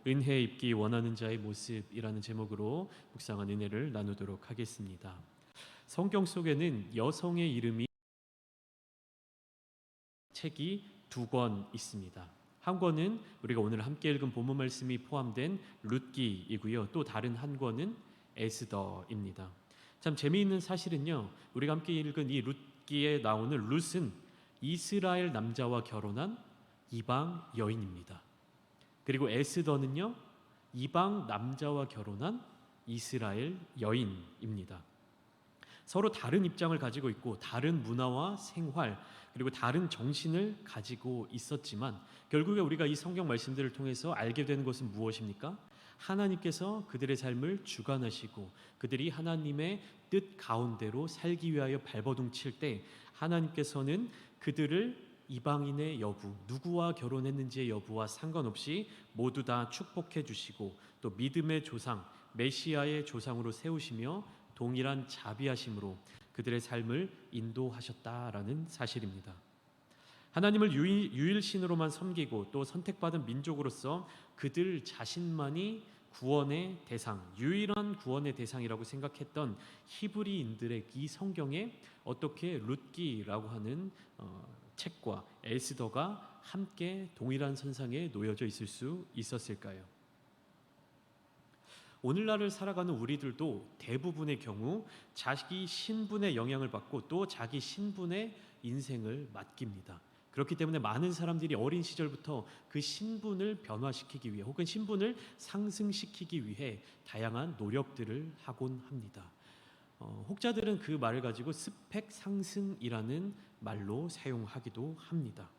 은혜 입기 원하는 자의 모습이라는 제목으로 묵상한 은혜를 나누도록 하겠습니다. 성경 속에는 여성의 이름이 책이 두 권 있습니다. 한 권은 우리가 오늘 함께 읽은 본문 말씀이 포함된 룻기이고요. 또 다른 한 권은 에스더입니다. 참 재미있는 사실은요. 우리가 함께 읽은 이 룻기에 나오는 룻은 이스라엘 남자와 결혼한 이방 여인입니다. 그리고 에스더는요. 이방 남자와 결혼한 이스라엘 여인입니다. 서로 다른 입장을 가지고 있고 다른 문화와 생활 그리고 다른 정신을 가지고 있었지만 결국에 우리가 이 성경 말씀들을 통해서 알게 되는 것은 무엇입니까? 하나님께서 그들의 삶을 주관하시고 그들이 하나님의 뜻 가운데로 살기 위하여 발버둥 칠 때 하나님께서는 그들을 이방인의 여부, 누구와 결혼했는지의 여부와 상관없이 모두 다 축복해 주시고 또 믿음의 조상, 메시아의 조상으로 세우시며 동일한 자비하심으로 그들의 삶을 인도하셨다라는 사실입니다. 하나님을 유일신으로만 섬기고 또 선택받은 민족으로서 그들 자신만이 구원의 대상, 유일한 구원의 대상이라고 생각했던 히브리인들의 이 성경에 어떻게 룻기라고 하는 책과 에스더가 함께 동일한 선상에 놓여져 있을 수 있었을까요? 오늘날을 살아가는 우리들도 대부분의 경우 자기 신분의 영향을 받고 또 자기 신분의 인생을 맡깁니다. 그렇기 때문에 많은 사람들이 어린 시절부터 그 신분을 변화시키기 위해 혹은 신분을 상승시키기 위해 다양한 노력들을 하곤 합니다. 혹자들은 그 말을 가지고 스펙 상승이라는 말로 사용하기도 합니다.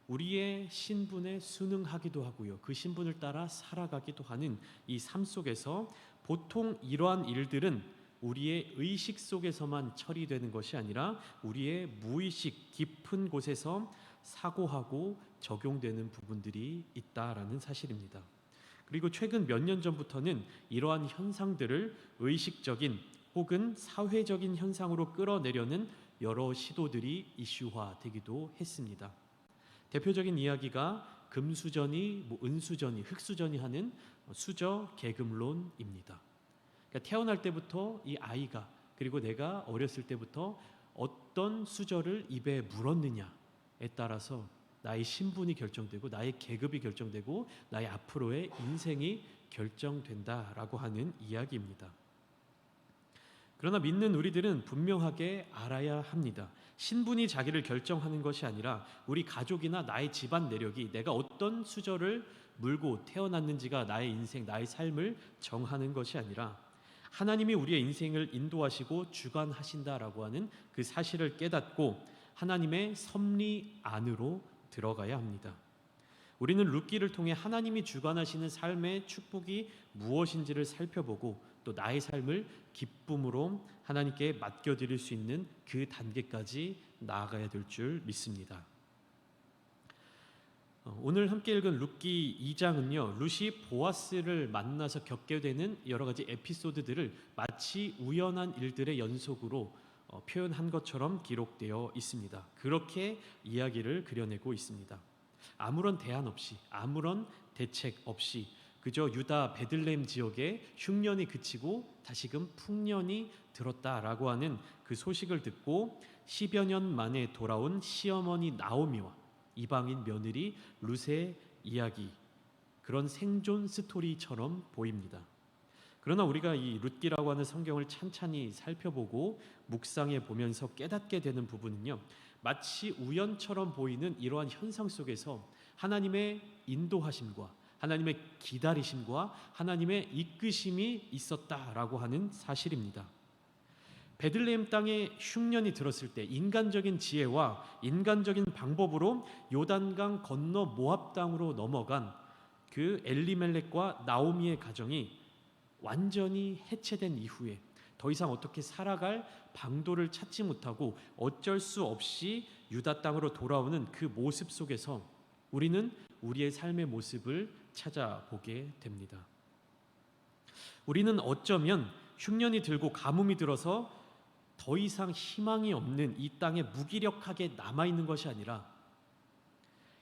우리의 신분에 순응하기도 하고요. 그 신분을 따라 살아가기도 하는 이 삶 속에서 보통 이러한 일들은 우리의 의식 속에서만 처리되는 것이 아니라 우리의 무의식 깊은 곳에서 사고하고 적용되는 부분들이 있다라는 사실입니다. 그리고 최근 몇 년 전부터는 이러한 현상들을 의식적인 혹은 사회적인 현상으로 끌어내려는 여러 시도들이 이슈화되기도 했습니다. 대표적인 이야기가 금수저니 은수저니 흙수저니 하는 수저 계급론입니다. 그러니까 태어날 때부터 이 아이가 그리고 내가 어렸을 때부터 어떤 수저를 입에 물었느냐에 따라서 나의 신분이 결정되고 나의 계급이 결정되고 나의 앞으로의 인생이 결정된다라고 하는 이야기입니다. 그러나 믿는 우리들은 분명하게 알아야 합니다. 신분이 자기를 결정하는 것이 아니라 우리 가족이나 나의 집안 내력이 내가 어떤 수저를 물고 태어났는지가 나의 인생, 나의 삶을 정하는 것이 아니라 하나님이 우리의 인생을 인도하시고 주관하신다라고 하는 그 사실을 깨닫고 하나님의 섭리 안으로 들어가야 합니다. 우리는 룻기를 통해 하나님이 주관하시는 삶의 축복이 무엇인지를 살펴보고 또 나의 삶을 기쁨으로 하나님께 맡겨드릴 수 있는 그 단계까지 나아가야 될 줄 믿습니다. 오늘 함께 읽은 룻기 2장은요. 룻이 보아스를 만나서 겪게 되는 여러 가지 에피소드들을 마치 우연한 일들의 연속으로 표현한 것처럼 기록되어 있습니다. 그렇게 이야기를 그려내고 있습니다. 아무런 대안 없이 아무런 대책 없이 그저 유다 베들레헴 지역에 흉년이 그치고 다시금 풍년이 들었다라고 하는 그 소식을 듣고 10여 년 만에 돌아온 시어머니 나오미와 이방인 며느리 룻의 이야기, 그런 생존 스토리처럼 보입니다. 그러나 우리가 이 룻기라고 하는 성경을 찬찬히 살펴보고 묵상해 보면서 깨닫게 되는 부분은요, 마치 우연처럼 보이는 이러한 현상 속에서 하나님의 인도하심과 하나님의 기다리심과 하나님의 이끄심이 있었다라고 하는 사실입니다. 베들레헴 땅에 흉년이 들었을 때 인간적인 지혜와 인간적인 방법으로 요단강 건너 모압 땅으로 넘어간 그 엘리멜렉과 나오미의 가정이 완전히 해체된 이후에 더 이상 어떻게 살아갈 방도를 찾지 못하고 어쩔 수 없이 유다 땅으로 돌아오는 그 모습 속에서 우리는 우리의 삶의 모습을 찾아보게 됩니다. 우리는 어쩌면 흉년이 들고 가뭄이 들어서 더 이상 희망이 없는 이 땅에 무기력하게 남아있는 것이 아니라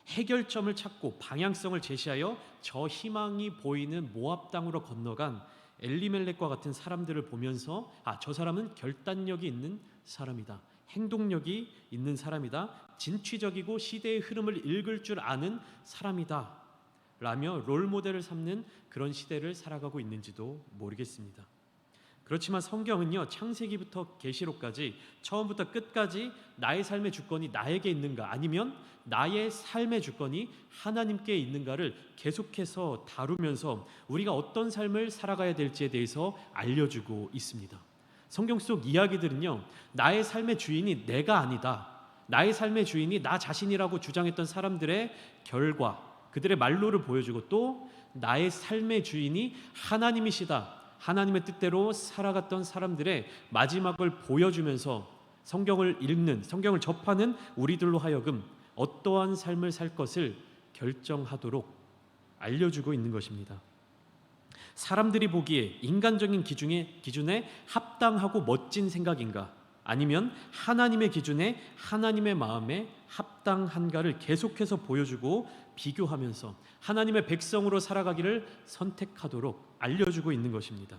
해결점을 찾고 방향성을 제시하여 저 희망이 보이는 모압 땅으로 건너간 엘리멜렉과 같은 사람들을 보면서 저 사람은 결단력이 있는 사람이다. 행동력이 있는 사람이다. 진취적이고 시대의 흐름을 읽을 줄 아는 사람이다. 라며 롤모델을 삼는 그런 시대를 살아가고 있는지도 모르겠습니다. 그렇지만 성경은요, 창세기부터 계시록까지 처음부터 끝까지 나의 삶의 주권이 나에게 있는가, 아니면 나의 삶의 주권이 하나님께 있는가를 계속해서 다루면서 우리가 어떤 삶을 살아가야 될지에 대해서 알려주고 있습니다. 성경 속 이야기들은요, 나의 삶의 주인이 내가 아니다, 나의 삶의 주인이 나 자신이라고 주장했던 사람들의 결과, 그들의 말로를 보여주고, 또 나의 삶의 주인이 하나님이시다, 하나님의 뜻대로 살아갔던 사람들의 마지막을 보여주면서 성경을 읽는, 성경을 접하는 우리들로 하여금 어떠한 삶을 살 것을 결정하도록 알려주고 있는 것입니다. 사람들이 보기에 인간적인 기준에 합당하고 멋진 생각인가, 아니면 하나님의 기준에 하나님의 마음에 합당한가를 계속해서 보여주고 비교하면서 하나님의 백성으로 살아가기를 선택하도록 알려주고 있는 것입니다.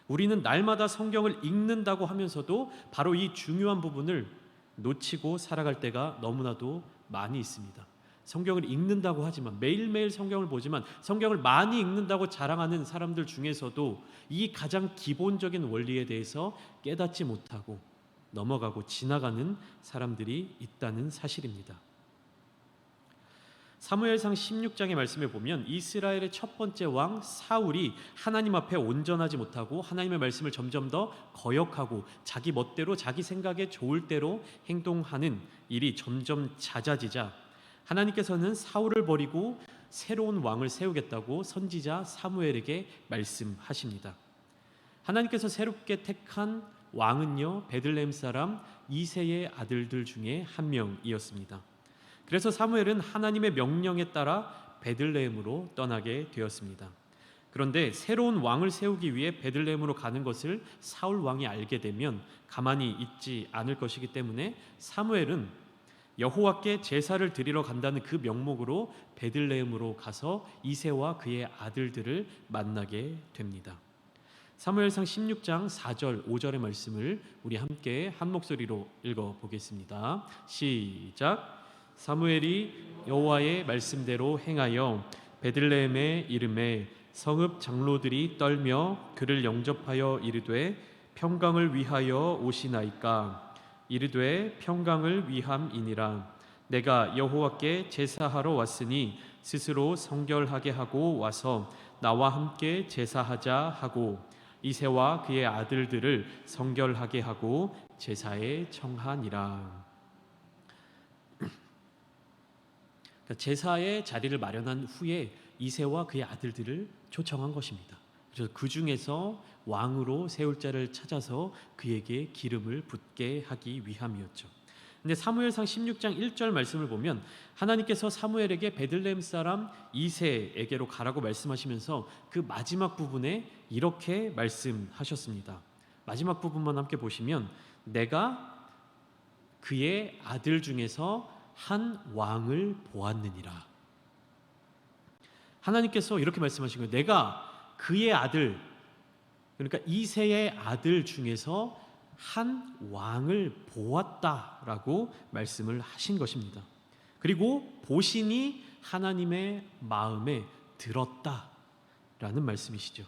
우리는 날마다 성경을 읽는다고 하면서도 바로 이 중요한 부분을 놓치고 살아갈 때가 너무나도 많이 있습니다. 성경을 읽는다고 하지만, 매일매일 성경을 보지만, 성경을 많이 읽는다고 자랑하는 사람들 중에서도 이 가장 기본적인 원리에 대해서 깨닫지 못하고 넘어가고 지나가는 사람들이 있다는 사실입니다. 사무엘상 16장의 말씀을 보면 이스라엘의 첫 번째 왕 사울이 하나님 앞에 온전하지 못하고 하나님의 말씀을 점점 더 거역하고 자기 멋대로, 자기 생각에 좋을 대로 행동하는 일이 점점 잦아지자 하나님께서는 사울을 버리고 새로운 왕을 세우겠다고 선지자 사무엘에게 말씀하십니다. 하나님께서 새롭게 택한 왕은요, 베들레헴 사람 이새의 아들들 중에 한 명이었습니다. 그래서 사무엘은 하나님의 명령에 따라 베들레헴으로 떠나게 되었습니다. 그런데 새로운 왕을 세우기 위해 베들레헴으로 가는 것을 사울 왕이 알게 되면 가만히 있지 않을 것이기 때문에 사무엘은 여호와께 제사를 드리러 간다는 그 명목으로 베들레헴으로 가서 이새와 그의 아들들을 만나게 됩니다. 사무엘상 16장 4절 5절의 말씀을 우리 함께 한 목소리로 읽어보겠습니다. 시작. 사무엘이 여호와의 말씀대로 행하여 베들레헴에 이르매 성읍 장로들이 떨며 그를 영접하여 이르되 평강을 위하여 오시나이까. 이르되 평강을 위함이니라. 내가 여호와께 제사하러 왔으니 스스로 성결하게 하고 와서 나와 함께 제사하자 하고 이새와 그의 아들들을 성결하게 하고 제사에 청하니라. 제사의 자리를 마련한 후에 이새와 그의 아들들을 초청한 것입니다. 그래서 그 중에서 왕으로 세울 자를 찾아서 그에게 기름을 붓게 하기 위함이었죠. 근데 사무엘상 16장 1절 말씀을 보면 하나님께서 사무엘에게 베들레헴 사람 이새에게로 가라고 말씀하시면서 그 마지막 부분에 이렇게 말씀하셨습니다. 마지막 부분만 함께 보시면 내가 그의 아들 중에서 한 왕을 보았느니라. 하나님께서 이렇게 말씀하신 거예요. 내가 그의 아들, 그러니까 이새의 아들 중에서 한 왕을 보았다라고 말씀을 하신 것입니다. 그리고 보시니 하나님의 마음에 들었다라는 말씀이시죠.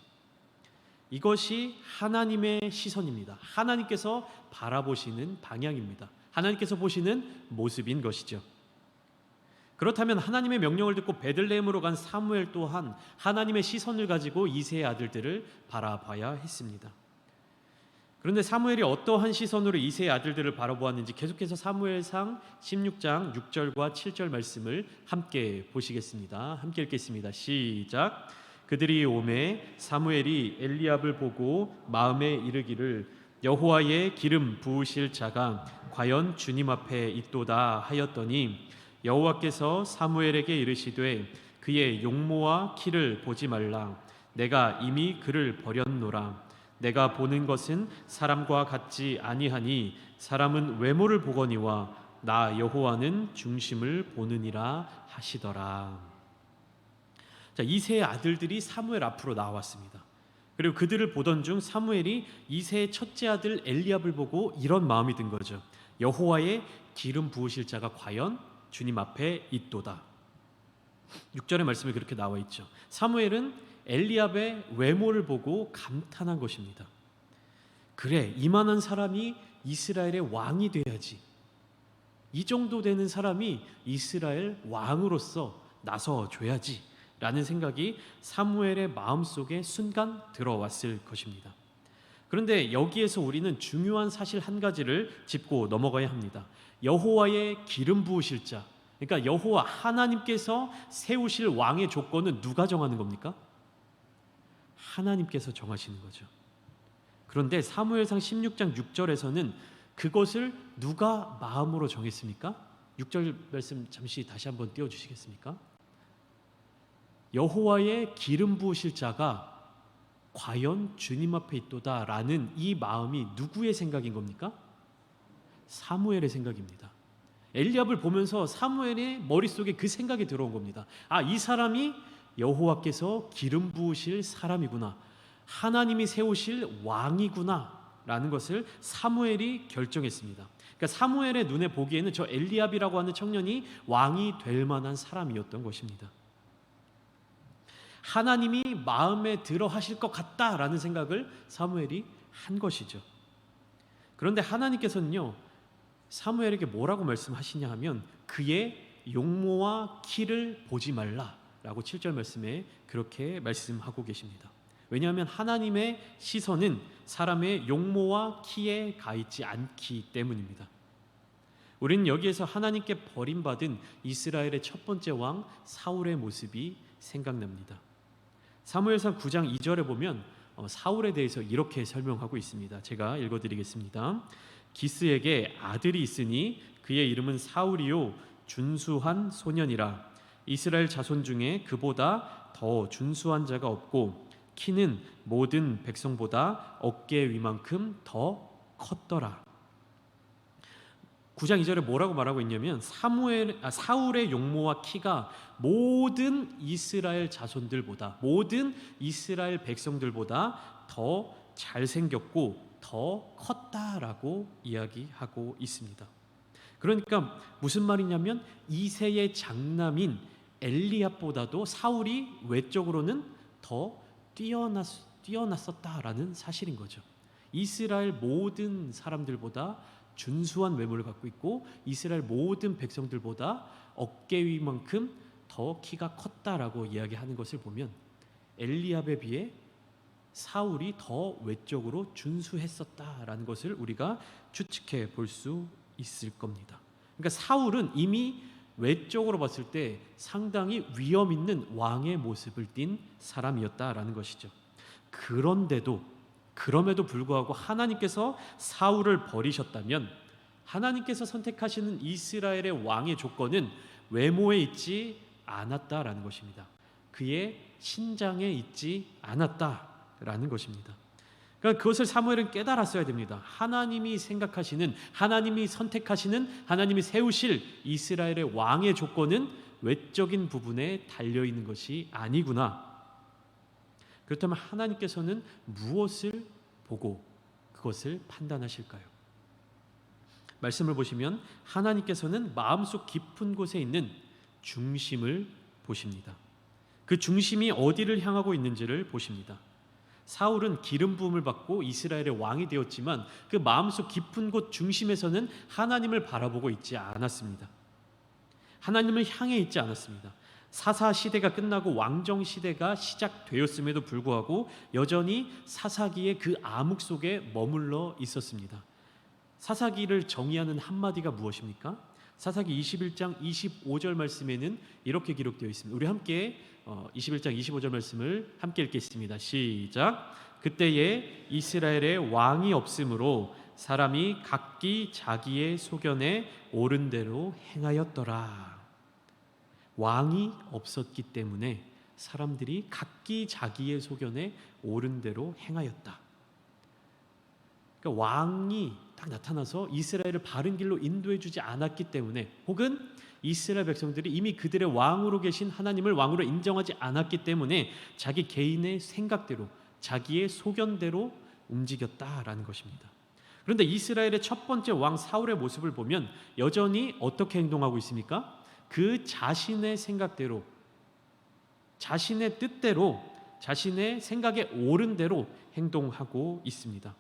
이것이 하나님의 시선입니다. 하나님께서 바라보시는 방향입니다. 하나님께서 보시는 모습인 것이죠. 그렇다면 하나님의 명령을 듣고 베들레헴으로 간 사무엘 또한 하나님의 시선을 가지고 이새의 아들들을 바라봐야 했습니다. 그런데 사무엘이 어떠한 시선으로 이새의 아들들을 바라보았는지 계속해서 사무엘상 16장 6절과 7절 말씀을 함께 보시겠습니다. 함께 읽겠습니다. 시작. 그들이 오매 사무엘이 엘리압을 보고 마음에 이르기를 여호와의 기름 부으실 자가 과연 주님 앞에 있도다 하였더니 여호와께서 사무엘에게 이르시되 그의 용모와 키를 보지 말라. 내가 이미 그를 버렸노라. 내가 보는 것은 사람과 같지 아니하니 사람은 외모를 보거니와 나 여호와는 중심을 보느니라 하시더라. 자, 이새의 아들들이 사무엘 앞으로 나왔습니다. 그리고 그들을 보던 중 사무엘이 이새의 첫째 아들 엘리압을 보고 이런 마음이 든 거죠. 여호와의 기름 부으실 자가 과연 주님 앞에 있도다. 6절의 말씀에 그렇게 나와 있죠. 사무엘은 엘리압의 외모를 보고 감탄한 것입니다. 그래, 이만한 사람이 이스라엘의 왕이 돼야지. 이 정도 되는 사람이 이스라엘 왕으로서 나서줘야지 라는 생각이 사무엘의 마음속에 순간 들어왔을 것입니다. 그런데 여기에서 우리는 중요한 사실 한 가지를 짚고 넘어가야 합니다. 여호와의 기름 부으실 자, 그러니까 여호와 하나님께서 세우실 왕의 조건은 누가 정하는 겁니까? 하나님께서 정하시는 거죠. 그런데 사무엘상 16장 6절에서는 그것을 누가 마음으로 정했습니까? 6절 말씀 잠시 다시 한번 띄워주시겠습니까? 여호와의 기름 부으실 자가 과연 주님 앞에 있도다라는 이 마음이 누구의 생각인 겁니까? 사무엘의 생각입니다. 엘리압을 보면서 사무엘의 머릿속에 그 생각이 들어온 겁니다. 아, 이 사람이 여호와께서 기름 부으실 사람이구나, 하나님이 세우실 왕이구나 라는 것을 사무엘이 결정했습니다. 그러니까 사무엘의 눈에 보기에는 저 엘리압이라고 하는 청년이 왕이 될 만한 사람이었던 것입니다. 하나님이 마음에 들어 하실 것 같다라는 생각을 사무엘이 한 것이죠. 그런데 하나님께서는요, 사무엘에게 뭐라고 말씀하시냐 하면 그의 용모와 키를 보지 말라라고 7절 말씀에 그렇게 말씀하고 계십니다. 왜냐하면 하나님의 시선은 사람의 용모와 키에 가 있지 않기 때문입니다. 우리는 여기에서 하나님께 버림받은 이스라엘의 첫 번째 왕 사울의 모습이 생각납니다. 사무엘상 9장 2절에 보면 사울에 대해서 이렇게 설명하고 있습니다. 제가 읽어드리겠습니다. 기스에게 아들이 있으니 그의 이름은 사울이요 준수한 소년이라. 이스라엘 자손 중에 그보다 더 준수한 자가 없고 키는 모든 백성보다 어깨 위만큼 더 컸더라. 9장 2절에 뭐라고 말하고 있냐면 사울의 용모와 키가 모든 이스라엘 자손들보다, 모든 이스라엘 백성들보다 더 잘생겼고 더 컸다라고 이야기하고 있습니다. 그러니까 무슨 말이냐면 이새의 장남인 엘리압보다도 사울이 외적으로는 더 뛰어났었다라는 사실인 거죠. 이스라엘 모든 사람들보다 준수한 외모를 갖고 있고 이스라엘 모든 백성들보다 어깨 위만큼 더 키가 컸다라고 이야기하는 것을 보면 엘리압에 비해 사울이 더 외적으로 준수했었다라는 것을 우리가 추측해 볼 수 있을 겁니다. 그러니까 사울은 이미 외적으로 봤을 때 상당히 위험 있는 왕의 모습을 띈 사람이었다라는 것이죠. 그럼에도 불구하고 하나님께서 사울을 버리셨다면 하나님께서 선택하시는 이스라엘의 왕의 조건은 외모에 있지 않았다라는 것입니다. 그의 신장에 있지 않았다라는 것입니다. 그러니까 그것을 사무엘은 깨달았어야 됩니다. 하나님이 생각하시는, 하나님이 선택하시는, 하나님이 세우실 이스라엘의 왕의 조건은 외적인 부분에 달려있는 것이 아니구나. 그렇다면 하나님께서는 무엇을 보고 그것을 판단하실까요? 말씀을 보시면 하나님께서는 마음속 깊은 곳에 있는 중심을 보십니다. 그 중심이 어디를 향하고 있는지를 보십니다. 사울은 기름 부음을 받고 이스라엘의 왕이 되었지만 그 마음속 깊은 곳 중심에서는 하나님을 바라보고 있지 않았습니다. 하나님을 향해 있지 않았습니다. 사사 시대가 끝나고 왕정 시대가 시작되었음에도 불구하고 여전히 사사기의 그 암흑 속에 머물러 있었습니다. 사사기를 정의하는 한마디가 무엇입니까? 사사기 21장 25절 말씀에는 이렇게 기록되어 있습니다. 우리 함께 21장 25절 말씀을 함께 읽겠습니다. 시작. 그때에 이스라엘에 왕이 없으므로 사람이 각기 자기의 소견에 옳은 대로 행하였더라. 왕이 없었기 때문에 사람들이 각기 자기의 소견에 옳은 대로 행하였다. 그러니까 그러니까 왕이 딱 나타나서 이스라엘을 바른 길로 인도해 주지 않았기 때문에, 혹은 이스라엘 백성들이 이미 그들의 왕으로 계신 하나님을 왕으로 인정하지 않았기 때문에 자기 개인의 생각대로, 자기의 소견대로 움직였다라는 것입니다. 그런데 이스라엘의 첫 번째 왕 사울의 모습을 보면 여전히 어떻게 행동하고 있습니까? 그 자신의 생각대로, 자신의 뜻대로, 자신의 생각에 옳은 대로 행동하고 있습니다.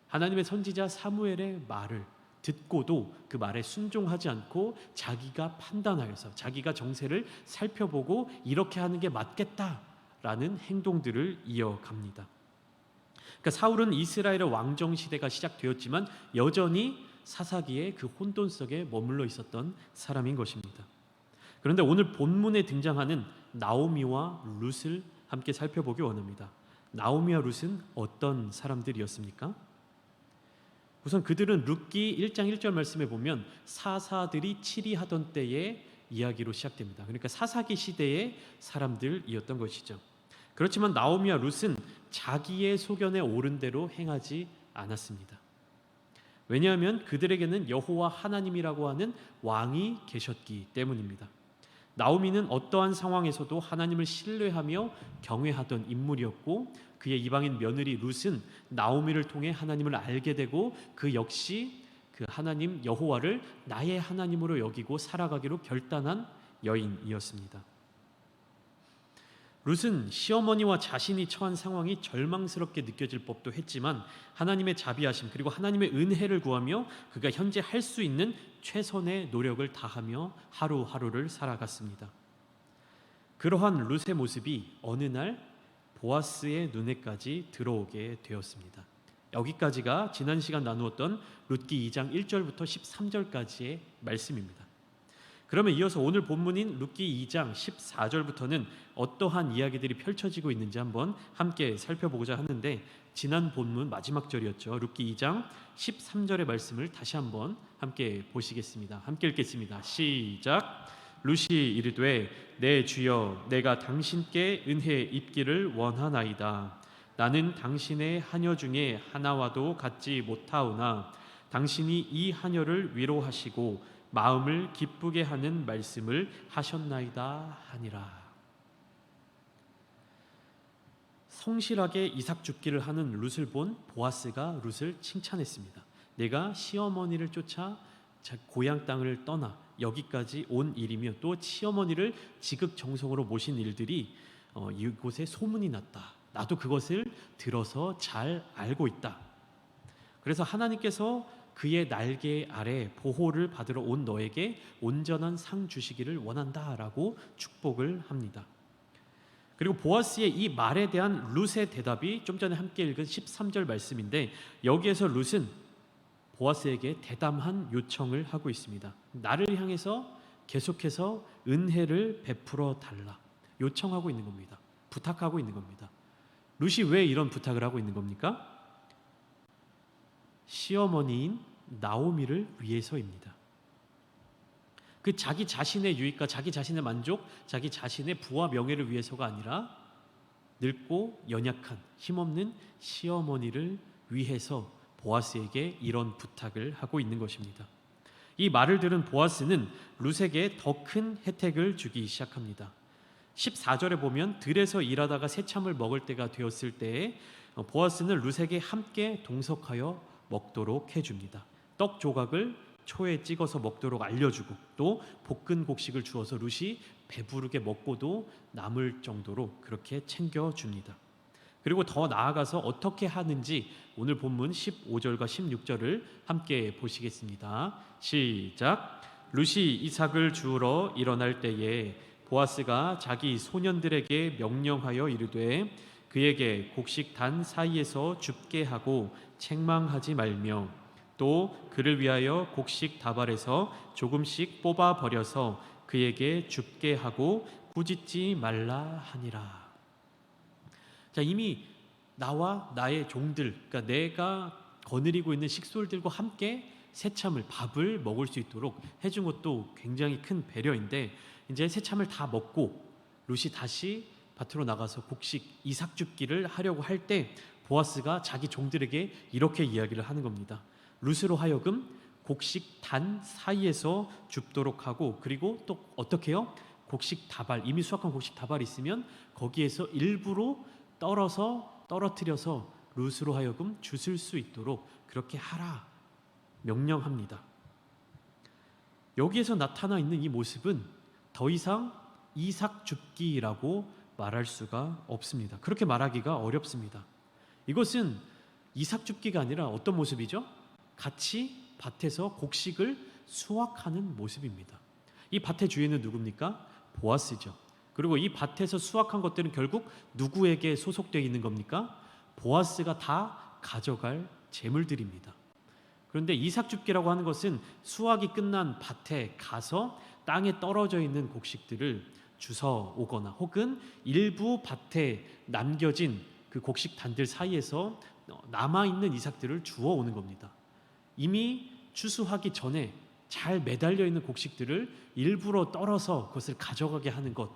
하나님의 선지자 사무엘의 말을 듣고도 그 말에 순종하지 않고 자기가 판단하여서, 자기가 정세를 살펴보고 이렇게 하는 게 맞겠다라는 행동들을 이어갑니다. 그러니까 사울은 이스라엘의 왕정 시대가 시작되었지만 여전히 사사기의 그 혼돈 속에 머물러 있었던 사람인 것입니다. 그런데 오늘 본문에 등장하는 나오미와 룻을 함께 살펴보기 원합니다. 나오미와 룻은 어떤 사람들이었습니까? 우선 그들은 룻기 1장 1절 말씀에 보면 사사들이 치리하던 때의 이야기로 시작됩니다. 그러니까 사사기 시대의 사람들이었던 것이죠. 그렇지만 나오미와 룻은 자기의 소견에 옳은 대로 행하지 않았습니다. 왜냐하면 그들에게는 여호와 하나님이라고 하는 왕이 계셨기 때문입니다. 나오미는 어떠한 상황에서도 하나님을 신뢰하며 경외하던 인물이었고, 그의 이방인 며느리 룻은 나오미를 통해 하나님을 알게 되고 그 역시 그 하나님 여호와를 나의 하나님으로 여기고 살아가기로 결단한 여인이었습니다. 룻은 시어머니와 자신이 처한 상황이 절망스럽게 느껴질 법도 했지만 하나님의 자비하심 그리고 하나님의 은혜를 구하며 그가 현재 할 수 있는 최선의 노력을 다하며 하루하루를 살아갔습니다. 그러한 룻의 모습이 어느 날 보아스의 눈에까지 들어오게 되었습니다. 여기까지가 지난 시간 나누었던 룻기 2장 1절부터 13절까지의 말씀입니다. 그러면 이어서 오늘 본문인 룻기 2장 14절부터는 어떠한 이야기들이 펼쳐지고 있는지 한번 함께 살펴보고자 하는데, 지난 본문 마지막 절이었죠. 룻기 2장 13절의 말씀을 다시 한번 함께 보시겠습니다. 함께 읽겠습니다. 시작. 룻이 이르되 내 주여 내가 당신께 은혜 입기를 원하나이다. 나는 당신의 하녀 중에 하나와도 같지 못하오나 당신이 이 하녀를 위로하시고 마음을 기쁘게 하는 말씀을 하셨나이다 하니라. 성실하게 이삭 줍기를 하는 룻을 본 보아스가 룻을 칭찬했습니다. 내가 시어머니를 쫓아 고향 땅을 떠나 여기까지 온 일이며 또 시어머니를 지극정성으로 모신 일들이 이곳에 소문이 났다. 나도 그것을 들어서 잘 알고 있다. 그래서 하나님께서 그의 날개 아래 보호를 받으러 온 너에게 온전한 상 주시기를 원한다라고 축복을 합니다. 그리고 보아스의 이 말에 대한 룻의 대답이 좀 전에 함께 읽은 13절 말씀인데, 여기에서 룻은 보아스에게 대담한 요청을 하고 있습니다. 나를 향해서 계속해서 은혜를 베풀어 달라 요청하고 있는 겁니다. 부탁하고 있는 겁니다. 룻이 왜 이런 부탁을 하고 있는 겁니까? 시어머니인 나오미를 위해서입니다. 그 자기 자신의 유익과 자기 자신의 만족, 자기 자신의 부와 명예를 위해서가 아니라 늙고 연약한 힘없는 시어머니를 위해서 보아스에게 이런 부탁을 하고 있는 것입니다. 이 말을 들은 보아스는 룻에게 더 큰 혜택을 주기 시작합니다. 14절에 보면 들에서 일하다가 새참을 먹을 때가 되었을 때에 보아스는 룻에게 함께 동석하여 먹도록 해줍니다. 떡 조각을 초에 찍어서 먹도록 알려주고 또 볶은 곡식을 주어서 룻이 배부르게 먹고도 남을 정도로 그렇게 챙겨줍니다. 그리고 더 나아가서 어떻게 하는지 오늘 본문 15절과 16절을 함께 보시겠습니다. 시작. 룻이 이삭을 주우러 일어날 때에 보아스가 자기 소년들에게 명령하여 이르되 그에게 곡식 단 사이에서 줍게 하고 책망하지 말며 또 그를 위하여 곡식 다발에서 조금씩 뽑아 버려서 그에게 줍게 하고 꾸짖지 말라 하니라. 자, 이미 나와 나의 종들, 그러니까 내가 거느리고 있는 식솔들과 함께 새참을, 밥을 먹을 수 있도록 해준 것도 굉장히 큰 배려인데, 이제 새참을 다 먹고 룻이 다시 밭으로 나가서 곡식 이삭 줍기를 하려고 할 때 보아스가 자기 종들에게 이렇게 이야기를 하는 겁니다. 룻으로 하여금 곡식 단 사이에서 줍도록 하고, 그리고 또 어떻게 해요? 곡식 다발, 이미 수확한 곡식 다발이 있으면 거기에서 일부러 떨어뜨려서 룻으로 하여금 주실 수 있도록 그렇게 하라 명령합니다. 여기에서 나타나 있는 이 모습은 더 이상 이삭 줍기라고 말할 수가 없습니다. 그렇게 말하기가 어렵습니다. 이것은 이삭 줍기가 아니라 어떤 모습이죠? 같이 밭에서 곡식을 수확하는 모습입니다. 이 밭의 주인은 누굽니까? 보아스죠. 그리고 이 밭에서 수확한 것들은 결국 누구에게 소속되어 있는 겁니까? 보아스가 다 가져갈 재물들입니다. 그런데 이삭줍기라고 하는 것은 수확이 끝난 밭에 가서 땅에 떨어져 있는 곡식들을 주워 오거나 혹은 일부 밭에 남겨진 그 곡식 단들 사이에서 남아있는 이삭들을 주워 오는 겁니다. 이미 추수하기 전에 잘 매달려 있는 곡식들을 일부러 떨어서 그것을 가져가게 하는 것,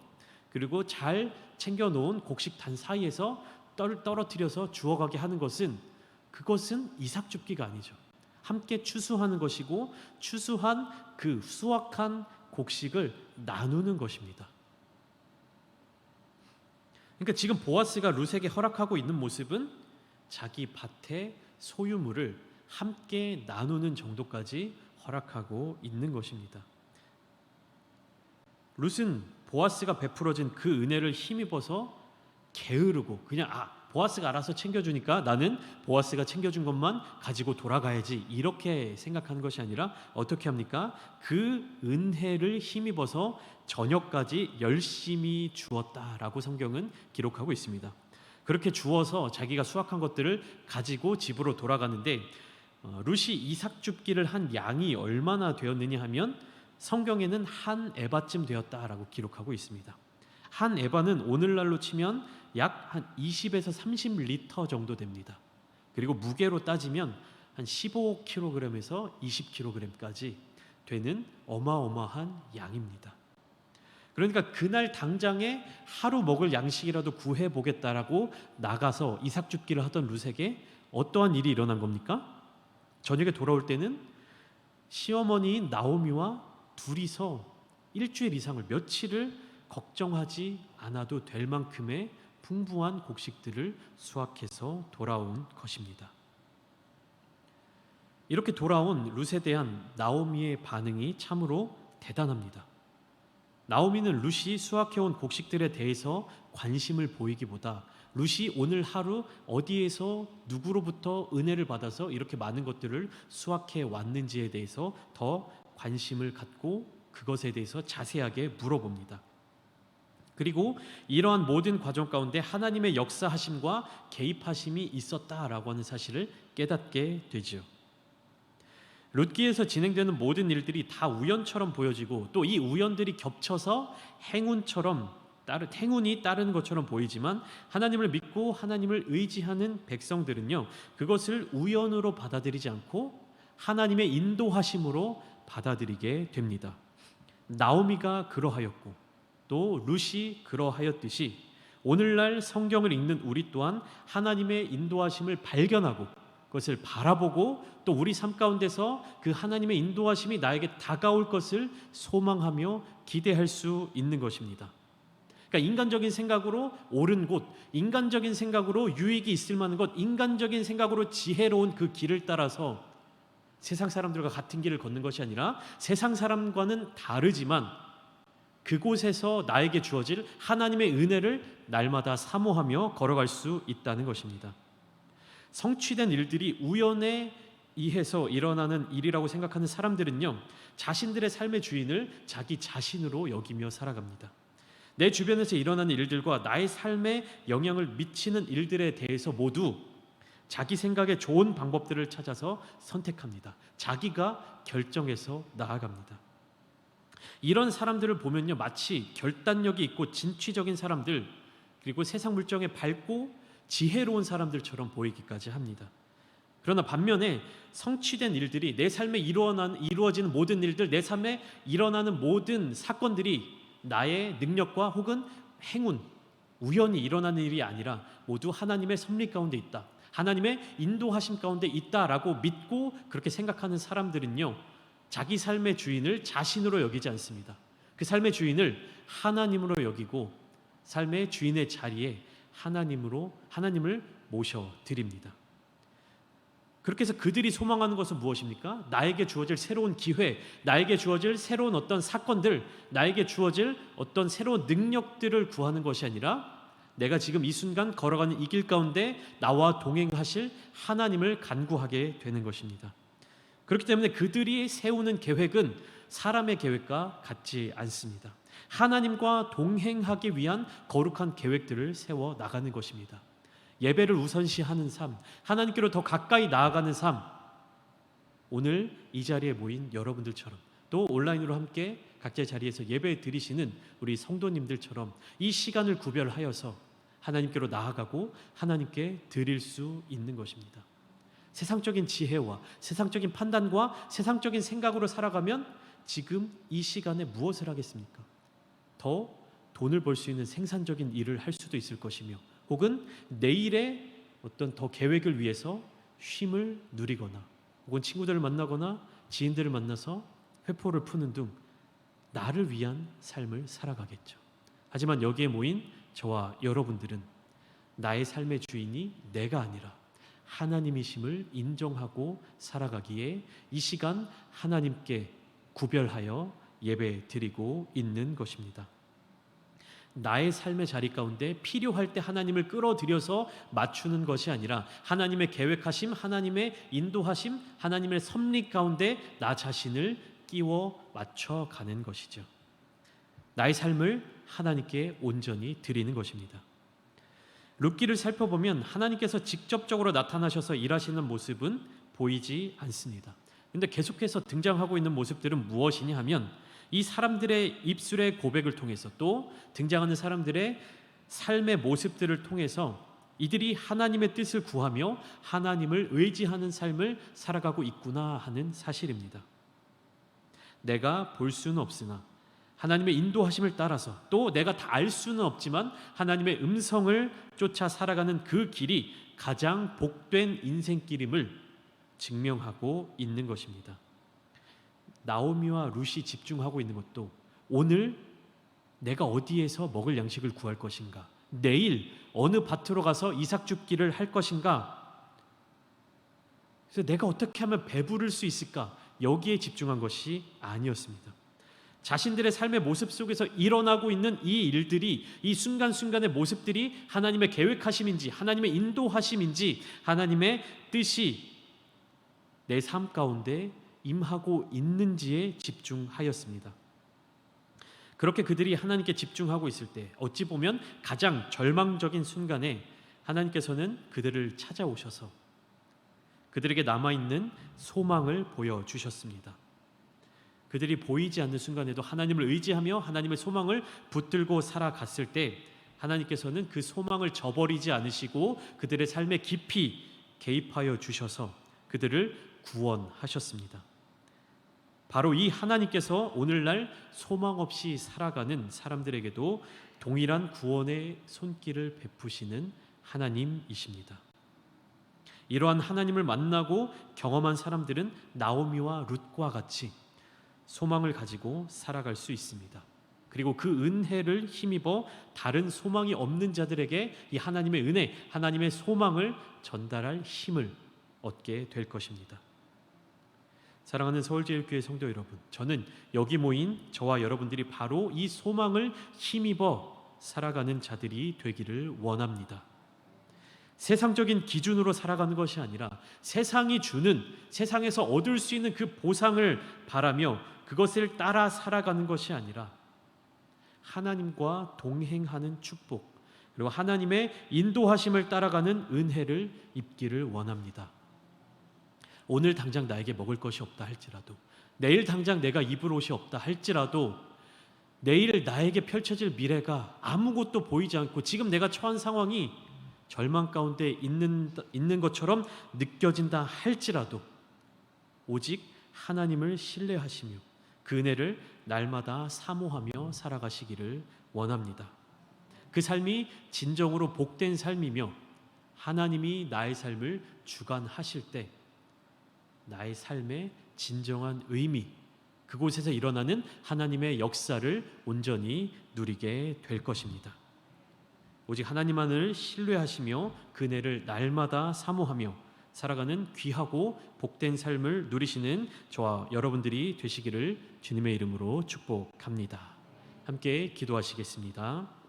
그리고 잘 챙겨놓은 곡식 단 사이에서 떨어뜨려서 주워가게 하는 것은, 그것은 이삭줍기가 아니죠. 함께 추수하는 것이고 추수한 그 수확한 곡식을 나누는 것입니다. 그러니까 지금 보아스가 룻에게 허락하고 있는 모습은 자기 밭의 소유물을 함께 나누는 정도까지 허락하고 있는 것입니다. 룻은 보아스가 베풀어진 그 은혜를 힘입어서 게으르고 그냥 보아스가 알아서 챙겨주니까 나는 보아스가 챙겨준 것만 가지고 돌아가야지, 이렇게 생각하는 것이 아니라 어떻게 합니까? 그 은혜를 힘입어서 저녁까지 열심히 주었다라고 성경은 기록하고 있습니다. 그렇게 주어서 자기가 수확한 것들을 가지고 집으로 돌아가는데, 룻이 이삭 줍기를 한 양이 얼마나 되었느냐 하면 성경에는 한 에바쯤 되었다라고 기록하고 있습니다. 한 에바는 오늘날로 치면 약 한 20에서 30리터 정도 됩니다. 그리고 무게로 따지면 한 15kg에서 20kg까지 되는 어마어마한 양입니다. 그러니까 그날 당장에 하루 먹을 양식이라도 구해보겠다라고 나가서 이삭 줍기를 하던 룻에게 어떠한 일이 일어난 겁니까? 저녁에 돌아올 때는 시어머니인 나오미와 둘이서 일주일 이상을, 며칠을 걱정하지 않아도 될 만큼의 풍부한 곡식들을 수확해서 돌아온 것입니다. 이렇게 돌아온 룻에 대한 나오미의 반응이 참으로 대단합니다. 나오미는 룻이 수확해온 곡식들에 대해서 관심을 보이기보다 룻이 오늘 하루 어디에서 누구로부터 은혜를 받아서 이렇게 많은 것들을 수확해 왔는지에 대해서 더 관심을 갖고 그것에 대해서 자세하게 물어봅니다. 그리고 이러한 모든 과정 가운데 하나님의 역사하심과 개입하심이 있었다라고 하는 사실을 깨닫게 되죠. 룻기에서 진행되는 모든 일들이 다 우연처럼 보여지고 또 이 우연들이 겹쳐서 행운이 따르는 것처럼 보이지만, 하나님을 믿고 하나님을 의지하는 백성들은요, 그것을 우연으로 받아들이지 않고 하나님의 인도하심으로 받아들이게 됩니다. 나오미가 그러하였고 또 룻이 그러하였듯이 오늘날 성경을 읽는 우리 또한 하나님의 인도하심을 발견하고 그것을 바라보고 또 우리 삶 가운데서 그 하나님의 인도하심이 나에게 다가올 것을 소망하며 기대할 수 있는 것입니다. 그러니까 인간적인 생각으로 옳은 곳, 인간적인 생각으로 유익이 있을 만한 것, 인간적인 생각으로 지혜로운 그 길을 따라서 세상 사람들과 같은 길을 걷는 것이 아니라 세상 사람과는 다르지만 그곳에서 나에게 주어질 하나님의 은혜를 날마다 사모하며 걸어갈 수 있다는 것입니다. 성취된 일들이 우연에 의해서 일어나는 일이라고 생각하는 사람들은요, 자신들의 삶의 주인을 자기 자신으로 여기며 살아갑니다. 내 주변에서 일어나는 일들과 나의 삶에 영향을 미치는 일들에 대해서 모두 자기 생각에 좋은 방법들을 찾아서 선택합니다. 자기가 결정해서 나아갑니다. 이런 사람들을 보면요, 마치 결단력이 있고 진취적인 사람들, 그리고 세상 물정에 밝고 지혜로운 사람들처럼 보이기까지 합니다. 그러나 반면에 성취된 일들이, 내 삶에 이루어지는 모든 일들, 내 삶에 일어나는 모든 사건들이 나의 능력과 혹은 행운, 우연히 일어나는 일이 아니라 모두 하나님의 섭리 가운데 있다. 하나님의 인도하심 가운데 있다라고 믿고 그렇게 생각하는 사람들은요, 자기 삶의 주인을 자신으로 여기지 않습니다. 그 삶의 주인을 하나님으로 여기고 삶의 주인의 자리에 하나님을 모셔드립니다. 그렇게 해서 그들이 소망하는 것은 무엇입니까? 나에게 주어질 새로운 기회, 나에게 주어질 새로운 어떤 사건들, 나에게 주어질 어떤 새로운 능력들을 구하는 것이 아니라 내가 지금 이 순간 걸어가는 이 길 가운데 나와 동행하실 하나님을 간구하게 되는 것입니다. 그렇기 때문에 그들이 세우는 계획은 사람의 계획과 같지 않습니다. 하나님과 동행하기 위한 거룩한 계획들을 세워 나가는 것입니다. 예배를 우선시하는 삶, 하나님께로 더 가까이 나아가는 삶, 오늘 이 자리에 모인 여러분들처럼 또 온라인으로 함께 각자의 자리에서 예배 드리시는 우리 성도님들처럼 이 시간을 구별하여서 하나님께로 나아가고 하나님께 드릴 수 있는 것입니다. 세상적인 지혜와 세상적인 판단과 세상적인 생각으로 살아가면 지금 이 시간에 무엇을 하겠습니까? 더 돈을 벌 수 있는 생산적인 일을 할 수도 있을 것이며 혹은 내일의 어떤 더 계획을 위해서 쉼을 누리거나 혹은 친구들을 만나거나 지인들을 만나서 회포를 푸는 등 나를 위한 삶을 살아가겠죠. 하지만 여기에 모인 저와 여러분들은 나의 삶의 주인이 내가 아니라 하나님이심을 인정하고 살아가기에 이 시간 하나님께 구별하여 예배 드리고 있는 것입니다. 나의 삶의 자리 가운데 필요할 때 하나님을 끌어들여서 맞추는 것이 아니라 하나님의 계획하심, 하나님의 인도하심, 하나님의 섭리 가운데 나 자신을 끼워 맞춰가는 것이죠. 나의 삶을 하나님께 온전히 드리는 것입니다. 룻기를 살펴보면 하나님께서 직접적으로 나타나셔서 일하시는 모습은 보이지 않습니다. 그런데 계속해서 등장하고 있는 모습들은 무엇이냐 하면 이 사람들의 입술의 고백을 통해서 또 등장하는 사람들의 삶의 모습들을 통해서 이들이 하나님의 뜻을 구하며 하나님을 의지하는 삶을 살아가고 있구나 하는 사실입니다. 내가 볼 수는 없으나 하나님의 인도하심을 따라서 또 내가 다 알 수는 없지만 하나님의 음성을 쫓아 살아가는 그 길이 가장 복된 인생길임을 증명하고 있는 것입니다. 나오미와 룻이 집중하고 있는 것도 오늘 내가 어디에서 먹을 양식을 구할 것인가, 내일 어느 밭으로 가서 이삭 줍기를 할 것인가, 그래서 내가 어떻게 하면 배부를 수 있을까, 여기에 집중한 것이 아니었습니다. 자신들의 삶의 모습 속에서 일어나고 있는 이 일들이, 이 순간순간의 모습들이 하나님의 계획하심인지 하나님의 인도하심인지 하나님의 뜻이 내 삶 가운데 임하고 있는지에 집중하였습니다. 그렇게 그들이 하나님께 집중하고 있을 때 어찌 보면 가장 절망적인 순간에 하나님께서는 그들을 찾아오셔서 그들에게 남아있는 소망을 보여주셨습니다. 그들이 보이지 않는 순간에도 하나님을 의지하며 하나님의 소망을 붙들고 살아갔을 때 하나님께서는 그 소망을 저버리지 않으시고 그들의 삶에 깊이 개입하여 주셔서 그들을 구원하셨습니다. 바로 이 하나님께서 오늘날 소망 없이 살아가는 사람들에게도 동일한 구원의 손길을 베푸시는 하나님이십니다. 이러한 하나님을 만나고 경험한 사람들은 나오미와 룻과 같이 소망을 가지고 살아갈 수 있습니다. 그리고 그 은혜를 힘입어 다른 소망이 없는 자들에게 이 하나님의 은혜, 하나님의 소망을 전달할 힘을 얻게 될 것입니다. 사랑하는 서울제일교회 성도 여러분, 저는 여기 모인 저와 여러분들이 바로 이 소망을 힘입어 살아가는 자들이 되기를 원합니다. 세상적인 기준으로 살아가는 것이 아니라 세상이 주는, 세상에서 얻을 수 있는 그 보상을 바라며 그것을 따라 살아가는 것이 아니라 하나님과 동행하는 축복, 그리고 하나님의 인도하심을 따라가는 은혜를 입기를 원합니다. 오늘 당장 나에게 먹을 것이 없다 할지라도, 내일 당장 내가 입을 옷이 없다 할지라도, 내일 나에게 펼쳐질 미래가 아무것도 보이지 않고 지금 내가 처한 상황이 절망 가운데 있는 것처럼 느껴진다 할지라도 오직 하나님을 신뢰하시며 그 은혜를 날마다 사모하며 살아가시기를 원합니다. 그 삶이 진정으로 복된 삶이며 하나님이 나의 삶을 주관하실 때 나의 삶의 진정한 의미, 그곳에서 일어나는 하나님의 역사를 온전히 누리게 될 것입니다. 오직 하나님만을 신뢰하시며 그 은혜를 날마다 사모하며 살아가는 귀하고 복된 삶을 누리시는 저와 여러분들이 되시기를 주님의 이름으로 축복합니다. 함께 기도하시겠습니다.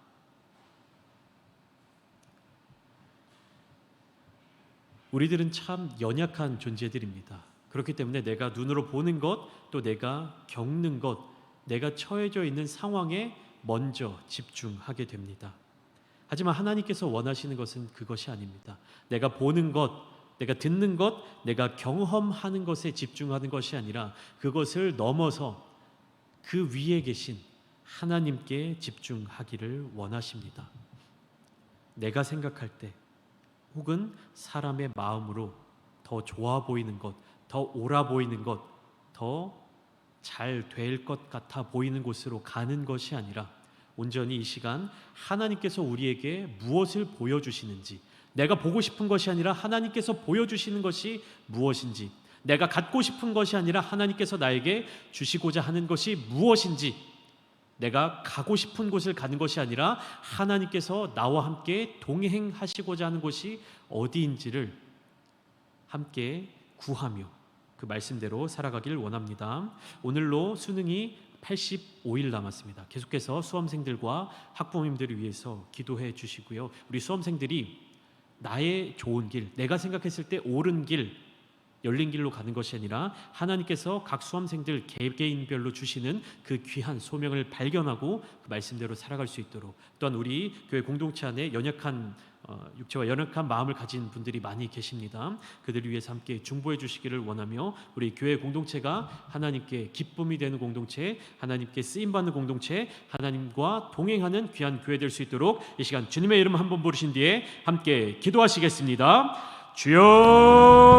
우리들은 참 연약한 존재들입니다. 그렇기 때문에 내가 눈으로 보는 것, 또 내가 겪는 것, 내가 처해져 있는 상황에 먼저 집중하게 됩니다. 하지만 하나님께서 원하시는 것은 그것이 아닙니다. 내가 보는 것, 내가 듣는 것, 내가 경험하는 것에 집중하는 것이 아니라 그것을 넘어서 그 위에 계신 하나님께 집중하기를 원하십니다. 내가 생각할 때 혹은 사람의 마음으로 더 좋아 보이는 것, 더 옳아 보이는 것, 더 잘 될 것 같아 보이는 곳으로 가는 것이 아니라 온전히 이 시간 하나님께서 우리에게 무엇을 보여주시는지, 내가 보고 싶은 것이 아니라 하나님께서 보여주시는 것이 무엇인지, 내가 갖고 싶은 것이 아니라 하나님께서 나에게 주시고자 하는 것이 무엇인지, 내가 가고 싶은 곳을 가는 것이 아니라 하나님께서 나와 함께 동행하시고자 하는 곳이 어디인지를 함께 구하며 그 말씀대로 살아가길 원합니다. 오늘로 수능이 85일 남았습니다. 계속해서 수험생들과 학부모님들을 위해서 기도해 주시고요. 우리 수험생들이 나의 좋은 길, 내가 생각했을 때 옳은 길, 열린 길로 가는 것이 아니라 하나님께서 각 수험생들 개개인별로 주시는 그 귀한 소명을 발견하고 그 말씀대로 살아갈 수 있도록, 또한 우리 교회 공동체 안에 연약한 육체와 연약한 마음을 가진 분들이 많이 계십니다. 그들을 위해서 함께 중보해 주시기를 원하며 우리 교회 공동체가 하나님께 기쁨이 되는 공동체, 하나님께 쓰임받는 공동체, 하나님과 동행하는 귀한 교회 될 수 있도록 이 시간 주님의 이름 한번 부르신 뒤에 함께 기도하시겠습니다. 주여